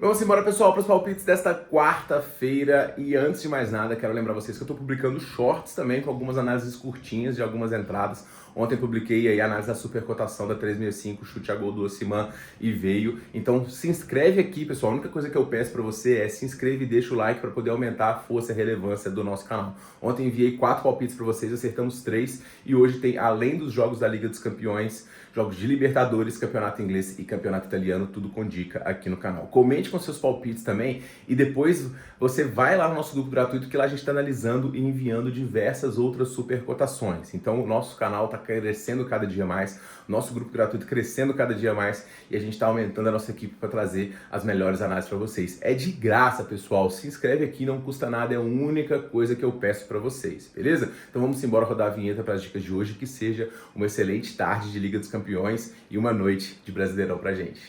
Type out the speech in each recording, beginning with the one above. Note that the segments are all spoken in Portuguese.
Vamos embora, pessoal, para os palpites desta quarta-feira. E antes de mais nada, quero lembrar vocês que eu estou publicando shorts também com algumas análises curtinhas de algumas entradas. Ontem publiquei aí a análise da supercotação da 365, chute a gol do Osimhen e veio. Então se inscreve aqui, pessoal. A única coisa que eu peço para você é se inscreve e deixa o like para poder aumentar a força e a relevância do nosso canal. Ontem enviei 4 palpites para vocês, acertamos 3. E hoje tem, além dos jogos da Liga dos Campeões, jogos de Libertadores, Campeonato Inglês e Campeonato Italiano, tudo com dica aqui no canal. Comente com seus palpites também e depois você vai lá no nosso grupo gratuito que lá a gente está analisando e enviando diversas outras super cotações. Então o nosso canal está crescendo cada dia mais, nosso grupo gratuito crescendo cada dia mais e a gente está aumentando a nossa equipe para trazer as melhores análises para vocês. É de graça, pessoal. Se inscreve aqui, não custa nada, é a única coisa que eu peço para vocês, beleza? Então vamos embora rodar a vinheta para as dicas de hoje, que seja uma excelente tarde de Liga dos Campeões e uma noite de Brasileirão pra gente.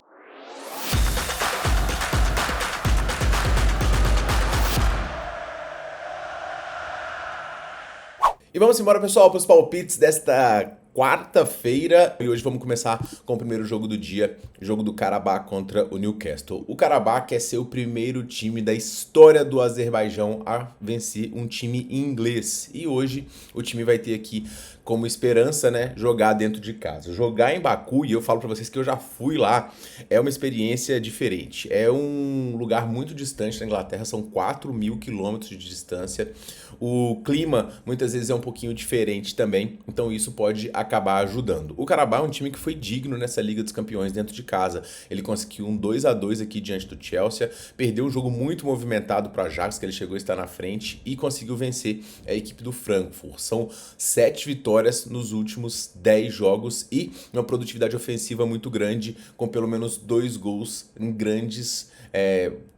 E vamos embora, pessoal, para os palpites desta quarta-feira. E hoje vamos começar com o primeiro jogo do dia, o jogo do Karabakh contra o Newcastle. O Karabakh quer ser o primeiro time da história do Azerbaijão a vencer um time inglês. E hoje o time vai ter aqui como esperança, né, jogar dentro de casa. Jogar em Baku, e eu falo para vocês que eu já fui lá, é uma experiência diferente. É um lugar muito distante da Inglaterra, são 4.000 quilômetros de distância. O clima muitas vezes é um pouquinho diferente também, então isso pode acabar ajudando. O Karabakh é um time que foi digno nessa Liga dos Campeões dentro de casa. Ele conseguiu um 2-2 aqui diante do Chelsea, perdeu um jogo muito movimentado para o Ajax, que ele chegou a estar na frente, e conseguiu vencer a equipe do Frankfurt. São 7 vitórias nos últimos 10 jogos e uma produtividade ofensiva muito grande, com pelo menos 2 gols em grandes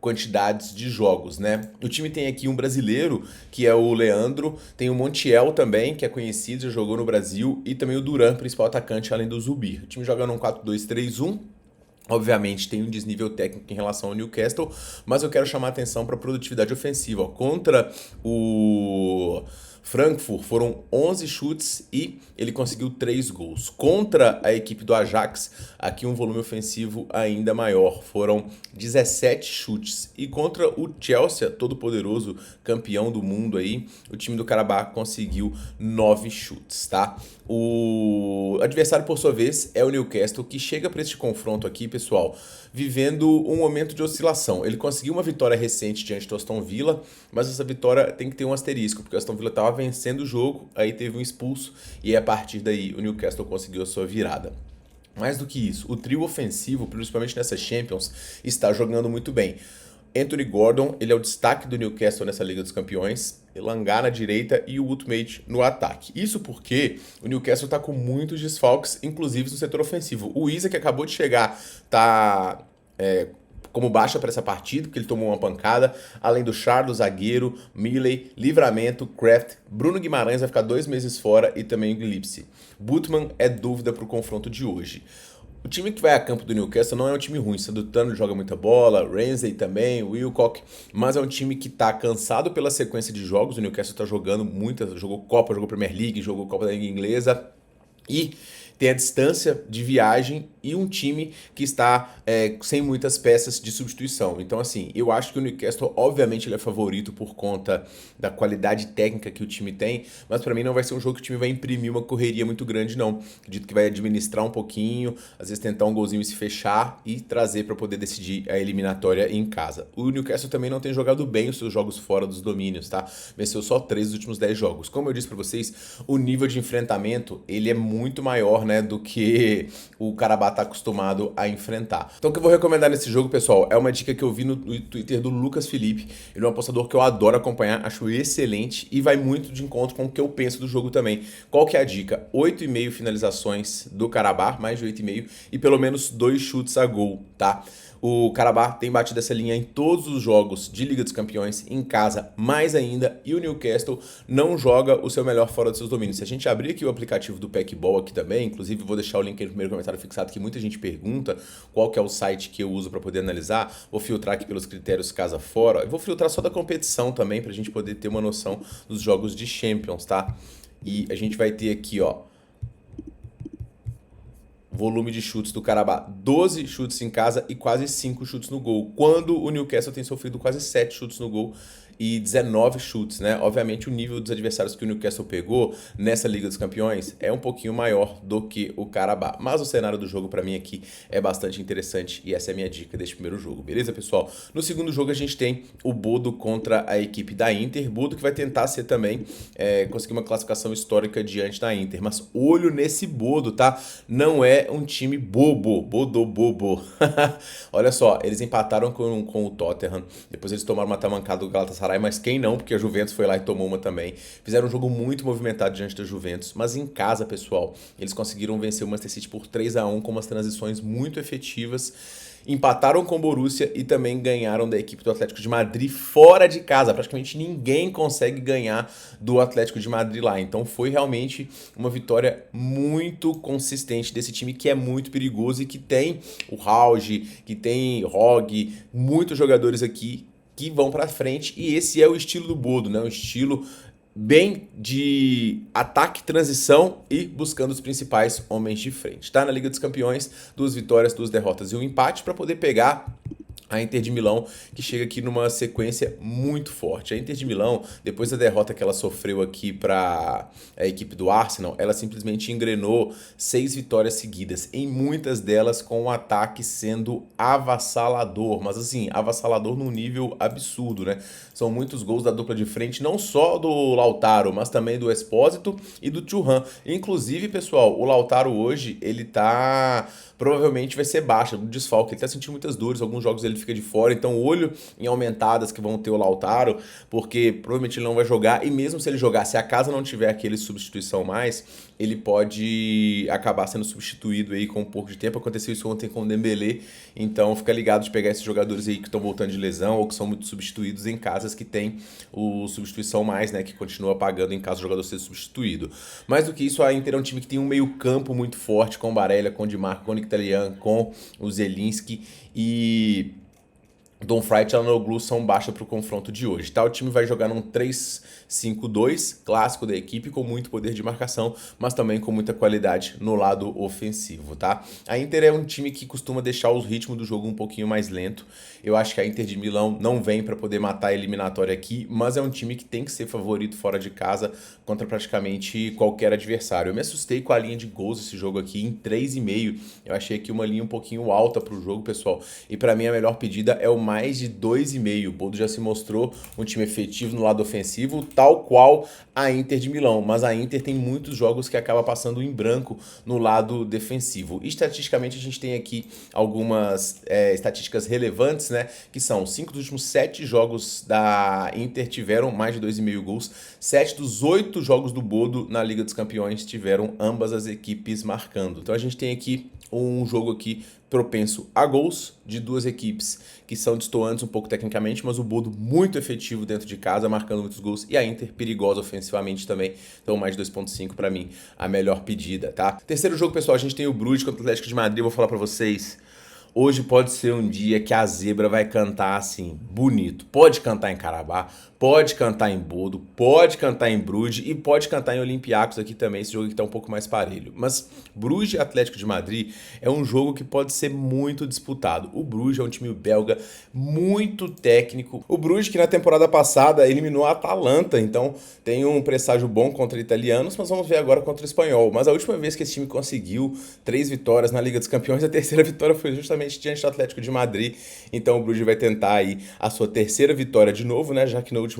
quantidades de jogos, né? O time tem aqui um brasileiro, que é o Leandro, tem o Montiel também, que é conhecido, já jogou no Brasil, e também o Duran, principal atacante, além do Zubir. O time joga num 4-2-3-1. Obviamente tem um desnível técnico em relação ao Newcastle, mas eu quero chamar a atenção para a produtividade ofensiva. Contra o Frankfurt foram 11 chutes e ele conseguiu 3 gols. Contra a equipe do Ajax, aqui um volume ofensivo ainda maior, foram 17 chutes. E contra o Chelsea, todo poderoso campeão do mundo aí, o time do Karabakh conseguiu 9 chutes, tá? O adversário, por sua vez, é o Newcastle, que chega para este confronto aqui, pessoal, vivendo um momento de oscilação. Ele conseguiu uma vitória recente diante do Aston Villa, mas essa vitória tem que ter um asterisco, porque o Aston Villa estava vencendo o jogo, aí teve um expulso, e a partir daí o Newcastle conseguiu a sua virada. Mais do que isso, o trio ofensivo, principalmente nessa Champions, está jogando muito bem. Anthony Gordon, ele é o destaque do Newcastle nessa Liga dos Campeões, Elanga na direita e o Ultimate no ataque. Isso porque o Newcastle está com muitos desfalques, inclusive no setor ofensivo. O Isa, que acabou de chegar, tá como baixa para essa partida, porque ele tomou uma pancada, além do Charles, zagueiro, Milley, Livramento, Kraft, Bruno Guimarães vai ficar 2 meses fora e também o Gillespie. Butman é dúvida para o confronto de hoje. O time que vai a campo do Newcastle não é um time ruim. Sandutano joga muita bola, Ramsey também, Wilcock, mas é um time que tá cansado pela sequência de jogos. O Newcastle tá jogando muitas, jogou Copa, jogou Premier League, jogou Copa da Liga Inglesa e tem a distância de viagem e um time que está sem muitas peças de substituição. Então, assim, eu acho que o Newcastle, obviamente, ele é favorito por conta da qualidade técnica que o time tem, mas para mim não vai ser um jogo que o time vai imprimir uma correria muito grande, não. Acredito que vai administrar um pouquinho, às vezes tentar um golzinho e se fechar e trazer para poder decidir a eliminatória em casa. O Newcastle também não tem jogado bem os seus jogos fora dos domínios, tá? Venceu só 3 dos últimos 10 jogos. Como eu disse para vocês, o nível de enfrentamento, ele é muito maior, né, do que o Karabakh tá acostumado a enfrentar. Então o que eu vou recomendar nesse jogo, pessoal, é uma dica que eu vi no Twitter do Lucas Felipe. Ele é um apostador que eu adoro acompanhar, acho excelente e vai muito de encontro com o que eu penso do jogo também. Qual que é a dica? 8,5 finalizações do Karabakh, mais de 8,5 e pelo menos 2 chutes a gol, tá? O Karabakh tem batido essa linha em todos os jogos de Liga dos Campeões, em casa mais ainda, e o Newcastle não joga o seu melhor fora dos seus domínios. Se a gente abrir aqui o aplicativo do Packball aqui também, inclusive vou deixar o link aí no primeiro comentário fixado, que muita gente pergunta qual que é o site que eu uso para poder analisar, vou filtrar aqui pelos critérios casa fora, e vou filtrar só da competição também, para a gente poder ter uma noção dos jogos de Champions, tá? E a gente vai ter aqui, ó, volume de chutes do Karabakh, 12 chutes em casa e quase 5 chutes no gol, quando o Newcastle tem sofrido quase 7 chutes no gol e 19 chutes, né? Obviamente o nível dos adversários que o Newcastle pegou nessa Liga dos Campeões é um pouquinho maior do que o Karabakh, mas o cenário do jogo pra mim aqui é bastante interessante e essa é a minha dica deste primeiro jogo, beleza, pessoal? No segundo jogo a gente tem o Bodo contra a equipe da Inter, Bodo que vai tentar ser também, conseguir uma classificação histórica diante da Inter, mas olho nesse Bodo, tá? Não é um time bobo, bobo. Olha só, eles empataram com o Tottenham, depois eles tomaram uma tamancada do Galatasaray, mas quem não, porque a Juventus foi lá e tomou uma também. Fizeram um jogo muito movimentado diante da Juventus, mas em casa, pessoal, eles conseguiram vencer o Manchester City por 3-1 com umas transições muito efetivas. Empataram com o Borussia e também ganharam da equipe do Atlético de Madrid fora de casa. Praticamente ninguém consegue ganhar do Atlético de Madrid lá. Então foi realmente uma vitória muito consistente desse time que é muito perigoso e que tem o Hauge, que tem Hogg, muitos jogadores aqui que vão pra frente. E esse é o estilo do Bodo, né? Um estilo bem de ataque, transição e buscando os principais homens de frente. Tá na Liga dos Campeões, 2 vitórias, 2 derrotas e um empate para poder pegar a Inter de Milão, que chega aqui numa sequência muito forte. A Inter de Milão, depois da derrota que ela sofreu aqui para a equipe do Arsenal, ela simplesmente engrenou 6 vitórias seguidas, em muitas delas com o ataque sendo avassalador, mas assim, avassalador num nível absurdo, né? São muitos gols da dupla de frente, não só do Lautaro, mas também do Expósito e do Thuram. Inclusive, pessoal, o Lautaro hoje, ele provavelmente vai ser baixa, do desfalque, ele tá sentindo muitas dores, alguns jogos ele fica de fora, então olho em aumentadas que vão ter o Lautaro, porque provavelmente ele não vai jogar, e mesmo se ele jogar, se a casa não tiver aquele substituição mais, ele pode acabar sendo substituído aí com um pouco de tempo. Aconteceu isso ontem com o Dembélé, então fica ligado de pegar esses jogadores aí que estão voltando de lesão ou que são muito substituídos em casas que tem o substituição mais, né, que continua pagando em caso o jogador seja substituído. Mais do que isso, a Inter é um time que tem um meio campo muito forte, com o Barella, com o Di Marco, com o Mkhitaryan, com o Zelinski, e Dom Frei e Çalhanoğlu são baixa para o confronto de hoje, tá? O time vai jogar num 3-5-2, clássico da equipe, com muito poder de marcação, mas também com muita qualidade no lado ofensivo, tá? A Inter é um time que costuma deixar o ritmo do jogo um pouquinho mais lento. Eu acho que a Inter de Milão não vem para poder matar a eliminatória aqui, mas é um time que tem que ser favorito fora de casa contra praticamente qualquer adversário. Eu me assustei com a linha de gols desse jogo aqui em 3,5. Eu achei aqui uma linha um pouquinho alta para o jogo, pessoal, e para mim a melhor pedida é o mais de 2,5. O Bodo já se mostrou um time efetivo no lado ofensivo, tal qual a Inter de Milão, mas a Inter tem muitos jogos que acaba passando em branco no lado defensivo. Estatisticamente a gente tem aqui algumas estatísticas relevantes, né, que são 5 dos últimos 7 jogos da Inter tiveram mais de 2,5 gols, 7 dos 8 jogos do Bodo na Liga dos Campeões tiveram ambas as equipes marcando. Então a gente tem aqui um jogo aqui propenso a gols de duas equipes que são destoantes um pouco tecnicamente, mas o Bodo muito efetivo dentro de casa, marcando muitos gols, e a Inter perigosa ofensivamente também, então mais de 2,5 para mim, a melhor pedida, tá? Terceiro jogo, pessoal, a gente tem o Bruges contra o Atlético de Madrid. Eu vou falar para vocês, hoje pode ser um dia que a zebra vai cantar assim, bonito. Pode cantar em Karabakh, pode cantar em Bodo, pode cantar em Bruges e pode cantar em Olympiacos aqui também. Esse jogo aqui tá um pouco mais parelho. Mas Bruges e Atlético de Madrid é um jogo que pode ser muito disputado. O Bruges é um time belga muito técnico. O Bruges que na temporada passada eliminou a Atalanta, então tem um presságio bom contra italianos, mas vamos ver agora contra o espanhol. Mas a última vez que esse time conseguiu 3 vitórias na Liga dos Campeões, a terceira vitória foi justamente diante do Atlético de Madrid. Então o Bruges vai tentar aí a sua terceira vitória de novo, né, já que na última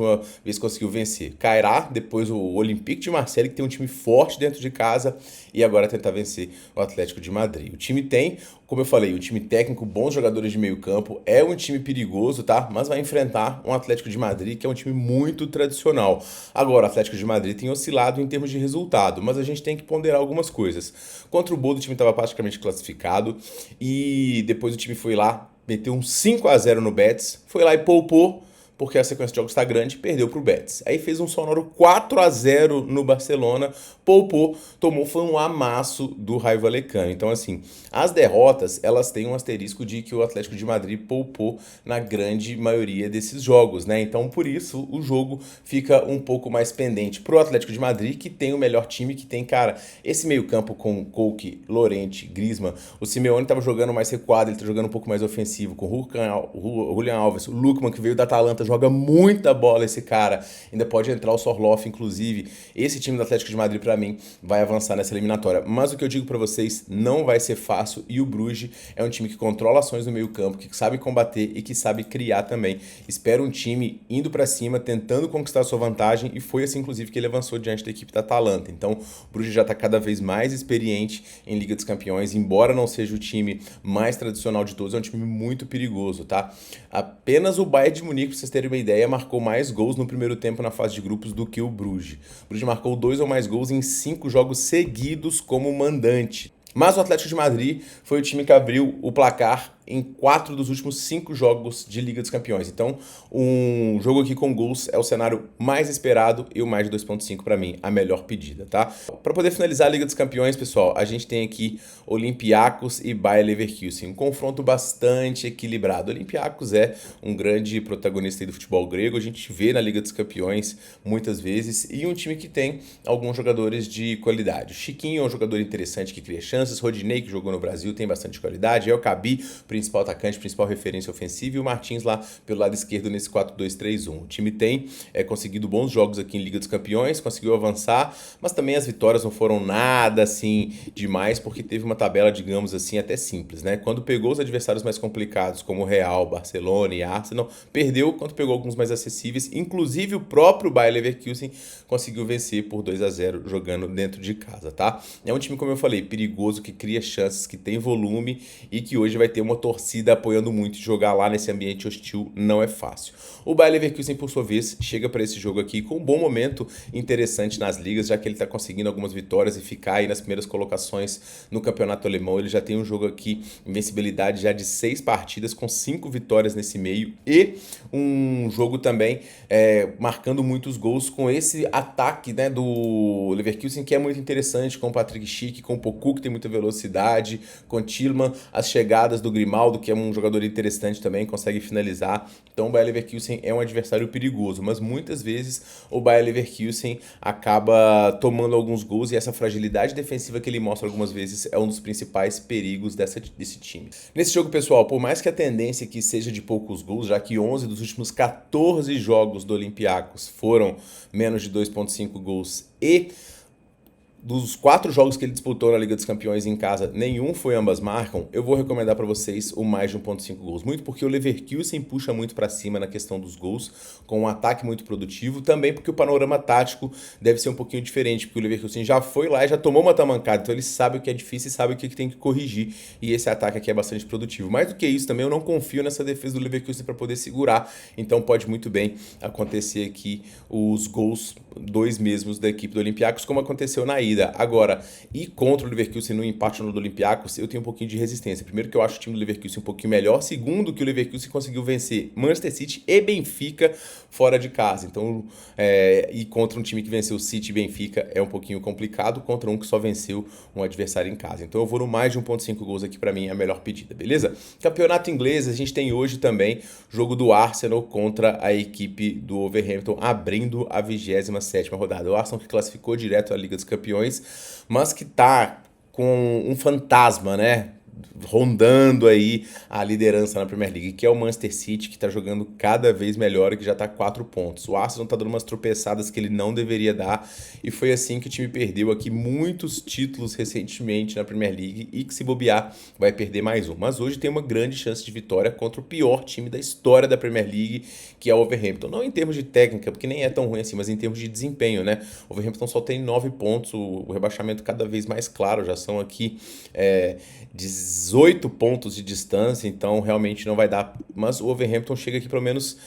vez conseguiu vencer. Cairá, depois o Olympique de Marseille, que tem um time forte dentro de casa, e agora tentar vencer o Atlético de Madrid. O time tem, como eu falei, um time técnico, bons jogadores de meio campo, é um time perigoso, tá? Mas vai enfrentar um Atlético de Madrid que é um time muito tradicional. Agora, o Atlético de Madrid tem oscilado em termos de resultado, mas a gente tem que ponderar algumas coisas. Contra o Bodo, o time estava praticamente classificado, e depois o time foi lá, meteu um 5-0 no Betis, foi lá e poupou porque a sequência de jogos está grande, perdeu para o Betis. Aí fez um sonoro 4-0 no Barcelona, poupou, foi um amasso do Raio Vallecano. Então, assim, as derrotas, elas têm um asterisco de que o Atlético de Madrid poupou na grande maioria desses jogos, né? Então, por isso, o jogo fica um pouco mais pendente pro Atlético de Madrid, que tem o melhor time, que tem, cara, esse meio-campo com Koke, Llorente, Griezmann. O Simeone tava jogando mais recuado, ele tá jogando um pouco mais ofensivo, com o Julian Alves, o Lookman, que veio da Atalanta, joga muita bola esse cara. Ainda pode entrar o Sorloth, inclusive. Esse time do Atlético de Madrid, pra mim, vai avançar nessa eliminatória. Mas o que eu digo pra vocês, não vai ser fácil, e o Bruges é um time que controla ações no meio-campo, que sabe combater e que sabe criar também. Espero um time indo pra cima, tentando conquistar a sua vantagem, e foi assim, inclusive, que ele avançou diante da equipe da Atalanta. Então, o Bruges já tá cada vez mais experiente em Liga dos Campeões, embora não seja o time mais tradicional de todos, é um time muito perigoso, tá? Apenas o Bayern de Munique, pra vocês terem uma ideia, marcou mais gols no primeiro tempo na fase de grupos do que o Bruges. O Bruges marcou 2 ou mais gols em 5 jogos seguidos como mandante. Mas o Atlético de Madrid foi o time que abriu o placar em 4 dos últimos 5 jogos de Liga dos Campeões. Então, um jogo aqui com gols é o cenário mais esperado e o mais de 2.5 para mim, a melhor pedida, tá? Para poder finalizar a Liga dos Campeões, pessoal, a gente tem aqui Olympiacos e Bayer Leverkusen, um confronto bastante equilibrado. Olympiacos é um grande protagonista do futebol grego, a gente vê na Liga dos Campeões muitas vezes, e um time que tem alguns jogadores de qualidade. O Chiquinho é um jogador interessante que cria chances, Rodinei, que jogou no Brasil, tem bastante qualidade, El Khaby, principal atacante, principal referência ofensiva, e o Martins lá pelo lado esquerdo nesse 4-2-3-1. O time tem conseguido bons jogos aqui em Liga dos Campeões, conseguiu avançar, mas também as vitórias não foram nada assim demais, porque teve uma tabela, digamos assim, até simples, né? Quando pegou os adversários mais complicados, como o Real, Barcelona e Arsenal, perdeu. Quando pegou alguns mais acessíveis, inclusive o próprio Bayer Leverkusen conseguiu vencer por 2-0 jogando dentro de casa, tá? É um time, como eu falei, perigoso, que cria chances, que tem volume e que hoje vai ter uma torcida apoiando muito. Jogar lá nesse ambiente hostil não é fácil. O Bayer Leverkusen, por sua vez, chega para esse jogo aqui com um bom momento interessante nas ligas, já que ele está conseguindo algumas vitórias e ficar aí nas primeiras colocações no campeonato alemão. Ele já tem um jogo aqui, invencibilidade já de 6 partidas, com 5 vitórias nesse meio, e um jogo também marcando muitos gols com esse ataque, né, do Leverkusen, que é muito interessante, com o Patrick Schick, com o Poku, que tem muita velocidade, com Tillman, as chegadas do Grimaldo, que é um jogador interessante também, consegue finalizar. Então o Bayer Leverkusen é um adversário perigoso, mas muitas vezes o Bayer Leverkusen acaba tomando alguns gols, e essa fragilidade defensiva que ele mostra algumas vezes é um dos principais perigos desse time. Nesse jogo, pessoal, por mais que a tendência aqui seja de poucos gols, já que 11 dos últimos 14 jogos do Olympiacos foram menos de 2.5 gols, e dos 4 jogos que ele disputou na Liga dos Campeões em casa, nenhum foi ambas marcam, eu vou recomendar para vocês o mais de 1.5 gols. Muito porque o Leverkusen puxa muito para cima na questão dos gols, com um ataque muito produtivo, também porque o panorama tático deve ser um pouquinho diferente, porque o Leverkusen já foi lá e já tomou uma tamancada, então ele sabe o que é difícil e sabe o que tem que corrigir, e esse ataque aqui é bastante produtivo. Mais do que isso, também eu não confio nessa defesa do Leverkusen para poder segurar, então pode muito bem acontecer aqui os gols, 2 mesmos da equipe do Olympiacos, como aconteceu na ida. Agora, e contra o Leverkusen no empate no do Olympiacos, eu tenho um pouquinho de resistência. Primeiro, que eu acho o time do Leverkusen um pouquinho melhor. Segundo, que o Leverkusen conseguiu vencer Manchester City e Benfica fora de casa. Então, e contra um time que venceu o City e Benfica é um pouquinho complicado, contra um que só venceu um adversário em casa. Então eu vou no mais de 1.5 gols aqui, pra mim é a melhor pedida, beleza? Campeonato inglês, a gente tem hoje também jogo do Arsenal contra a equipe do Wolverhampton, abrindo a 27ª rodada. O Arsenal que classificou direto à Liga dos Campeões, mas que tá com um fantasma, né, rondando aí a liderança na Premier League, que é o Manchester City, que tá jogando cada vez melhor e que já tá 4 pontos. O Arsenal tá dando umas tropeçadas que ele não deveria dar, e foi assim que o time perdeu aqui muitos títulos recentemente na Premier League, e que se bobear vai perder mais um. Mas hoje tem uma grande chance de vitória contra o pior time da história da Premier League, que é o Wolverhampton. Não em termos de técnica, porque nem é tão ruim assim, mas em termos de desempenho, né? O Wolverhampton só tem 9 pontos, o rebaixamento cada vez mais claro, já são aqui 8 pontos de distância, então realmente não vai dar. Mas o Wolverhampton chega aqui pelo menos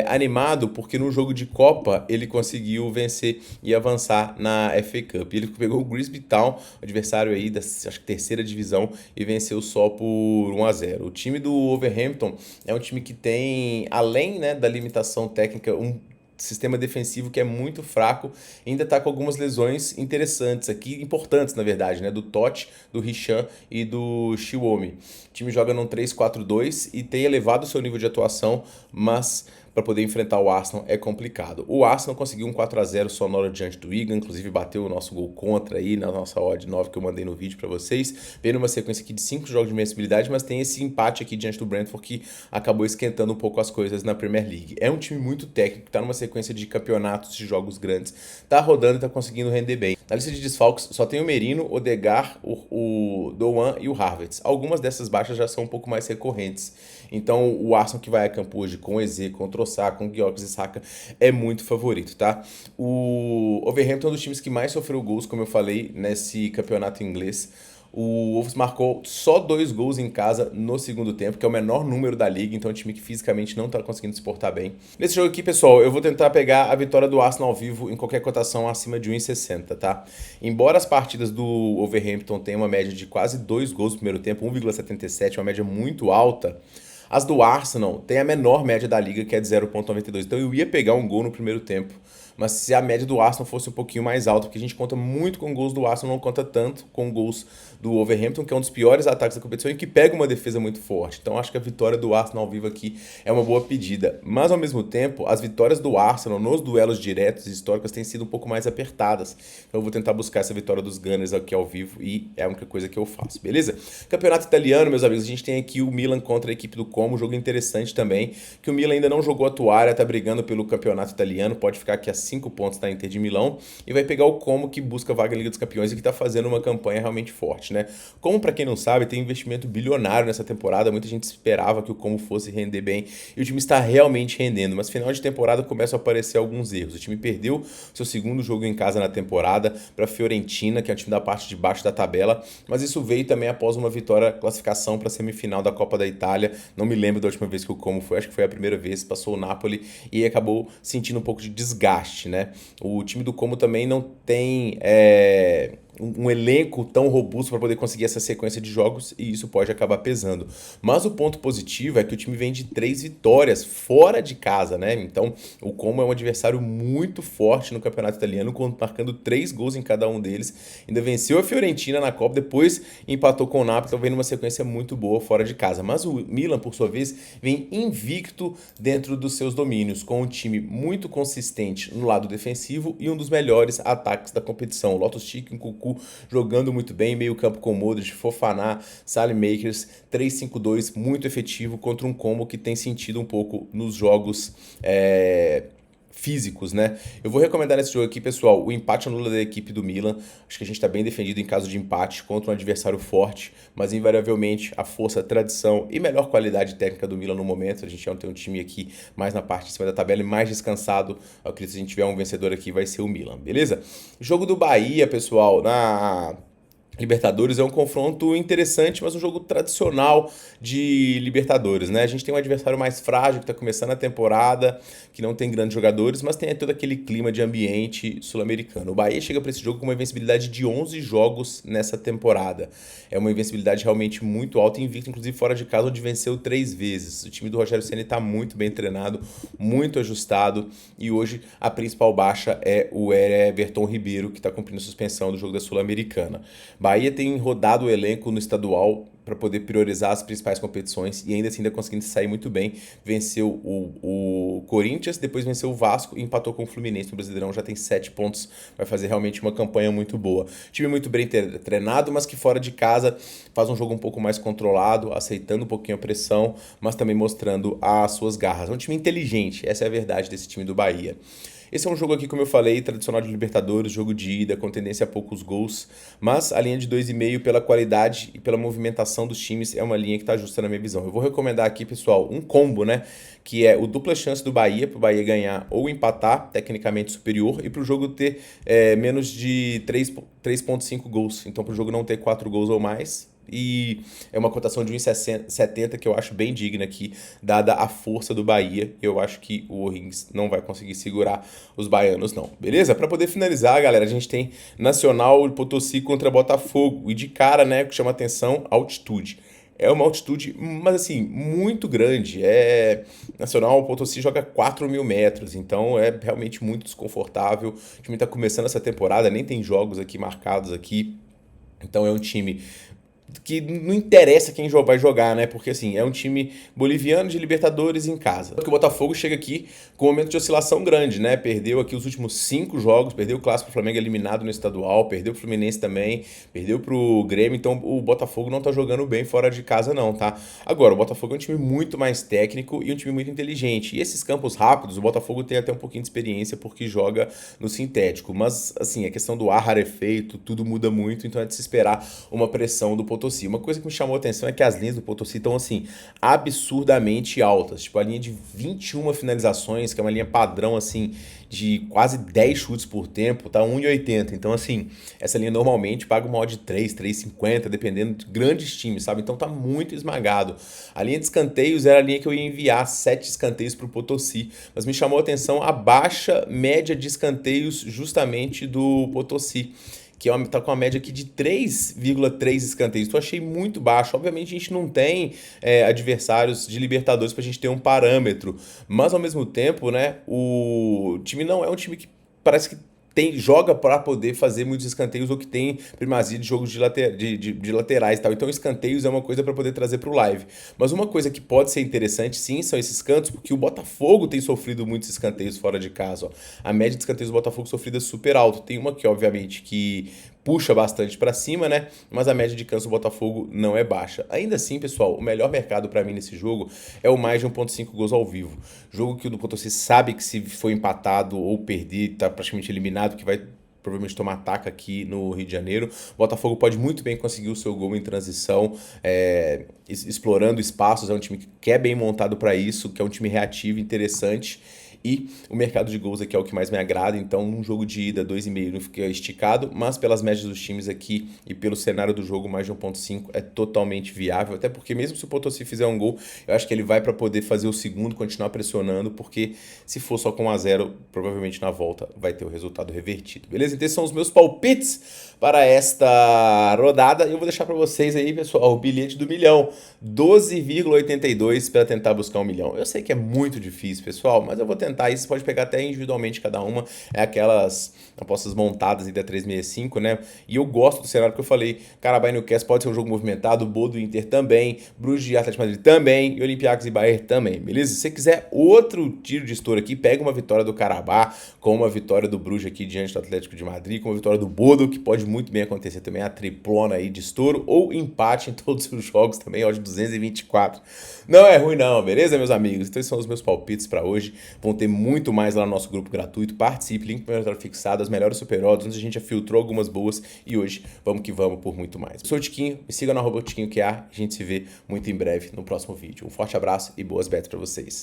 animado, porque no jogo de Copa ele conseguiu vencer e avançar na FA Cup. Ele pegou o Grimsby Town, adversário aí da acho que terceira divisão, e venceu só por 1-0. O time do Wolverhampton é um time que tem, além, né, da limitação técnica, um sistema defensivo que é muito fraco, ainda está com algumas lesões interessantes aqui, importantes na verdade, né, do Totti, do Hisham e do Shiwomi. O time joga num 3-4-2 e tem elevado o seu nível de atuação, mas para poder enfrentar o Arsenal é complicado. O Arsenal conseguiu um 4-0 sonoro diante do Wigan, inclusive bateu o nosso gol contra aí na nossa odd 9 que eu mandei no vídeo para vocês. Veio numa sequência aqui de 5 jogos de invencibilidade, mas tem esse empate aqui diante do Brentford que acabou esquentando um pouco as coisas na Premier League. É um time muito técnico, tá numa sequência de campeonatos, de jogos grandes, tá rodando e tá conseguindo render bem. Na lista de desfalques só tem o Merino, o Odegaard, o Doan e o Havertz. Algumas dessas baixas já são um pouco mais recorrentes. Então o Arsenal que vai a campo hoje com o Eze, com o Trossard, com o Gyökeres e Saka é muito favorito, tá? O Wolverhampton é um dos times que mais sofreu gols, como eu falei, nesse campeonato inglês. O Wolves marcou só 2 gols em casa no segundo tempo, que é o menor número da liga, então é um time que fisicamente não tá conseguindo se portar bem. Nesse jogo aqui, pessoal, eu vou tentar pegar a vitória do Arsenal ao vivo em qualquer cotação acima de 1,60, tá? Embora as partidas do Wolverhampton tenham uma média de quase 2 gols no primeiro tempo, 1,77, uma média muito alta, as do Arsenal têm a menor média da liga, que é de 0,92. Então eu ia pegar um gol no primeiro tempo, mas se a média do Arsenal fosse um pouquinho mais alta, porque a gente conta muito com gols do Arsenal, não conta tanto com gols do Wolverhampton, que é um dos piores ataques da competição e que pega uma defesa muito forte. Então acho que a vitória do Arsenal ao vivo aqui é uma boa pedida. Mas ao mesmo tempo, as vitórias do Arsenal nos duelos diretos e históricos têm sido um pouco mais apertadas. Então eu vou tentar buscar essa vitória dos Gunners aqui ao vivo e é a única coisa que eu faço, beleza? Campeonato italiano, meus amigos, a gente tem aqui o Milan contra a equipe do Como, um jogo interessante também, que o Milan ainda não jogou a toalha, tá brigando pelo campeonato italiano, pode ficar aqui a 5 pontos da Inter de Milão e vai pegar o Como, que busca a vaga na Liga dos Campeões e que tá fazendo uma campanha realmente forte, né? Como, para quem não sabe, tem investimento bilionário nessa temporada, muita gente esperava que o Como fosse render bem e o time está realmente rendendo, mas final de temporada começam a aparecer alguns erros. O time perdeu seu segundo jogo em casa na temporada para Fiorentina, que é um time da parte de baixo da tabela, mas isso veio também após uma vitória, classificação para a semifinal da Copa da Itália. Não me lembro da última vez que o Como foi, acho que foi a primeira vez, passou o Napoli e acabou sentindo um pouco de desgaste, né? O time do Como também não tem um elenco tão robusto para poder conseguir essa sequência de jogos e isso pode acabar pesando. Mas o ponto positivo é que o time vem de 3 vitórias fora de casa, né? Então o Como é um adversário muito forte no campeonato italiano, marcando 3 gols em cada um deles. Ainda venceu a Fiorentina na Copa, depois empatou com o Napoli, então vem numa sequência muito boa fora de casa. Mas o Milan, por sua vez, vem invicto dentro dos seus domínios, com um time muito consistente no lado defensivo e um dos melhores ataques da competição. O Loftus-Cheek e o Cucu jogando muito bem, meio campo com Modric, Fofana, Saelemaekers, 3-5-2, muito efetivo contra um Como que tem sentido um pouco nos jogos físicos, né? Eu vou recomendar nesse jogo aqui, pessoal, o empate anula da equipe do Milan. Acho que a gente está bem defendido em caso de empate contra um adversário forte, mas invariavelmente a força, a tradição e melhor qualidade técnica do Milan no momento. A gente já tem um time aqui mais na parte de cima da tabela e mais descansado. Eu acredito que se a gente tiver um vencedor aqui vai ser o Milan, beleza? Jogo do Bahia, pessoal, na Libertadores é um confronto interessante, mas um jogo tradicional de Libertadores, né? A gente tem um adversário mais frágil que está começando a temporada, que não tem grandes jogadores, mas tem todo aquele clima de ambiente sul-americano. O Bahia chega para esse jogo com uma invencibilidade de 11 jogos nessa temporada. É uma invencibilidade realmente muito alta, invicto, inclusive fora de casa, onde venceu 3 vezes. O time do Rogério Ceni está muito bem treinado, muito ajustado, e hoje a principal baixa é o Everton Ribeiro, que está cumprindo suspensão do jogo da Sul-Americana. Bahia tem rodado o elenco no estadual para poder priorizar as principais competições e ainda assim ainda conseguindo sair muito bem. Venceu o Corinthians, depois venceu o Vasco e empatou com o Fluminense no Brasileirão, já tem 7 pontos, vai fazer realmente uma campanha muito boa. Time muito bem treinado, mas que fora de casa faz um jogo um pouco mais controlado, aceitando um pouquinho a pressão, mas também mostrando as suas garras. É um time inteligente, essa é a verdade desse time do Bahia. Esse é um jogo aqui, como eu falei, tradicional de Libertadores, jogo de ida, com tendência a poucos gols, mas a linha de 2,5 pela qualidade e pela movimentação dos times é uma linha que está justa na minha visão. Eu vou recomendar aqui, pessoal, um combo, né, que é o dupla chance do Bahia, para o Bahia ganhar ou empatar, tecnicamente superior, e para o jogo ter menos de 3,5 gols. Então, para o jogo não ter 4 gols ou mais, e é uma cotação de 1,70 que eu acho bem digna aqui, dada a força do Bahia. Eu acho que o O'Higgins não vai conseguir segurar os baianos, não. Beleza? Para poder finalizar, galera, a gente tem Nacional Potosí contra Botafogo. E de cara, né, o que chama atenção, altitude. É uma altitude, mas assim, muito grande. Nacional Potosí joga 4.000 metros, então é realmente muito desconfortável. O time está começando essa temporada, nem tem jogos aqui marcados aqui. Então é um time que não interessa quem vai jogar, né? Porque assim, é um time boliviano de Libertadores em casa. Porque o Botafogo chega aqui com um momento de oscilação grande, né? Perdeu aqui os últimos 5 jogos, perdeu o Clássico pro Flamengo eliminado no estadual, perdeu pro Fluminense também, perdeu pro Grêmio, então o Botafogo não tá jogando bem fora de casa não, tá? Agora, o Botafogo é um time muito mais técnico e um time muito inteligente. E esses campos rápidos, o Botafogo tem até um pouquinho de experiência porque joga no sintético, mas assim, a questão do ar rarefeito, tudo muda muito, então é de se esperar uma pressão do Potosí. Uma coisa que me chamou a atenção é que as linhas do Potosí estão, assim, absurdamente altas. Tipo, a linha de 21 finalizações, que é uma linha padrão, assim, de quase 10 chutes por tempo, tá 1,80. Então, assim, essa linha normalmente paga uma odd de 3, 3,50, dependendo de grandes times, sabe? Então tá muito esmagado. A linha de escanteios era a linha que eu ia enviar 7 escanteios pro Potosí, mas me chamou a atenção a baixa média de escanteios justamente do Potosí, que tá com uma média aqui de 3,3 escanteios. Então, eu achei muito baixo. Obviamente, a gente não tem adversários de Libertadores pra gente ter um parâmetro, mas ao mesmo tempo, né, o time não é um time que parece que joga para poder fazer muitos escanteios ou que tem primazia de jogos de laterais e tal. Então, escanteios é uma coisa para poder trazer para o live. Mas uma coisa que pode ser interessante, sim, são esses cantos, porque o Botafogo tem sofrido muitos escanteios fora de casa. Ó. A média de escanteios do Botafogo sofrida é super alta. Tem uma que, obviamente, que puxa bastante para cima, né? Mas a média de canso do Botafogo não é baixa. Ainda assim, pessoal, o melhor mercado para mim nesse jogo é o mais de 1,5 gols ao vivo. Jogo que o do Potosí sabe que se for empatado ou perder, tá praticamente eliminado, que vai provavelmente tomar ataque aqui no Rio de Janeiro. O Botafogo pode muito bem conseguir o seu gol em transição, explorando espaços. É um time que é bem montado para isso, que é um time reativo, interessante. E o mercado de gols aqui é o que mais me agrada, então um jogo de ida 2,5 não fica esticado, mas pelas médias dos times aqui e pelo cenário do jogo, mais de 1,5 é totalmente viável, até porque mesmo se o Potosí fizer um gol, eu acho que ele vai para poder fazer o segundo, continuar pressionando, porque se for só com 1-0, provavelmente na volta vai ter o resultado revertido, beleza? Então esses são os meus palpites para esta rodada e eu vou deixar para vocês aí, pessoal, o bilhete do milhão, 12,82 para tentar buscar 1 milhão. Eu sei que é muito difícil, pessoal, mas eu vou tentar isso, pode pegar até individualmente cada uma, é aquelas apostas montadas aí da 365, né? E eu gosto do cenário que eu falei, Carabá e Newcastle pode ser um jogo movimentado, Bodo e Inter também, Bruges e Atlético de Madrid também, e Olympiacos e Bayern também, beleza? Se você quiser outro tiro de estouro aqui, pega uma vitória do Carabá, com uma vitória do Bruges aqui diante do Atlético de Madrid, com uma vitória do Bodo, que pode muito bem acontecer também, a triplona aí de estouro, ou empate em todos os jogos também, ó, de 224. Não é ruim não, beleza, meus amigos? Então esses são os meus palpites para hoje, vão ter muito mais lá no nosso grupo gratuito, participe, link para o fixado, as melhores super odds, onde a gente já filtrou algumas boas e hoje vamos que vamos por muito mais. Eu sou o Tiquinho, me siga no @TiquinhoQA, a gente se vê muito em breve no próximo vídeo. Um forte abraço e boas bets para vocês.